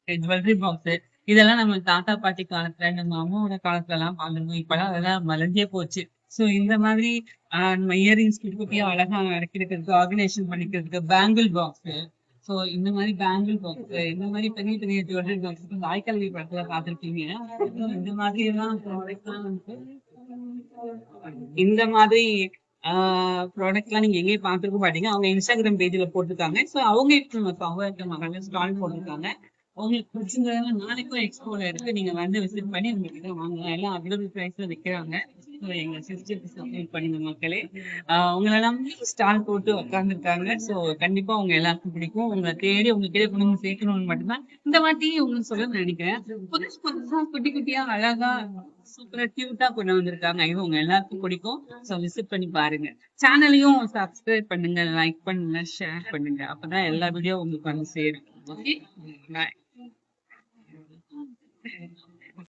Jewellery box இதெல்லாம் நம்ம தாத்தா பாட்டி காலத்துல நம்ம அம்மாவோட காலத்துல எல்லாம் பார்த்துருக்கோம். இப்பெல்லாம் அதெல்லாம் மலர்ந்தே போச்சு. சோ இந்த மாதிரி நம்ம இயரிங்ஸ் குட்டி குட்டியா அழகா அடக்கிறதுக்கு ஆர்கனைசேஷன் பண்ணிக்கிறதுக்கு பேங்கிள் பாக்ஸ். சோ இந்த மாதிரி பேங்கிள் பாக்ஸ் இந்த மாதிரி பெரிய பெரிய ஜுவல்லரி பாக்ஸ் தாய்க்கல்வி படத்துல பார்த்திருப்பீங்க. இந்த மாதிரி எல்லாம் ப்ராடக்ட் எல்லாம் வந்து இந்த மாதிரி ப்ராடக்ட் எல்லாம் நீங்க எங்கேயும் பார்த்துருக்க மாட்டீங்க. அவங்க இன்ஸ்டாகிராம் பேஜ்ல போட்டிருக்காங்க. ஸோ அவங்க அவங்க ஸ்டால் போட்டிருக்காங்க. உங்களுக்கு பிடிச்சிருந்ததுன்னா நாளைக்கும் எக்ஸ்போல இருக்கு. நீங்க வந்து விசிட் பண்ணி உங்ககிட்ட வாங்கலாம். எல்லாம் அவைலபிள் பிரைஸ்ல விற்கிறாங்க. ஸோ எங்க சிஸ்டருக்கு சப்போர்ட் பண்ணுங்க மக்களே. உங்களெல்லாம் ஸ்டால் போட்டு உட்காந்துருக்காங்க. ஸோ கண்டிப்பா உங்க எல்லாருக்கும் பிடிக்கும். உங்களை தேடி உங்ககிட்ட கொண்டு வந்து சேர்க்கணும்னு மட்டும்தான் இந்த வாட்டி உங்களுக்கு சொல்ல நினைக்கிறேன். புதுசு புதுசா குட்டி குட்டியா அழகா சூப்பரா கியூட்டா கொண்டு வந்திருக்காங்க. இது உங்க எல்லாருக்கும் பிடிக்கும். ஸோ விசிட் பண்ணி பாருங்க. சேனலையும் சப்ஸ்கிரைப் பண்ணுங்க, லைக் பண்ணுங்க, ஷேர் பண்ணுங்க. அப்பதான் எல்லா வீடியோ உங்களுக்கு வந்து சேரும். ஓகே, பாய்.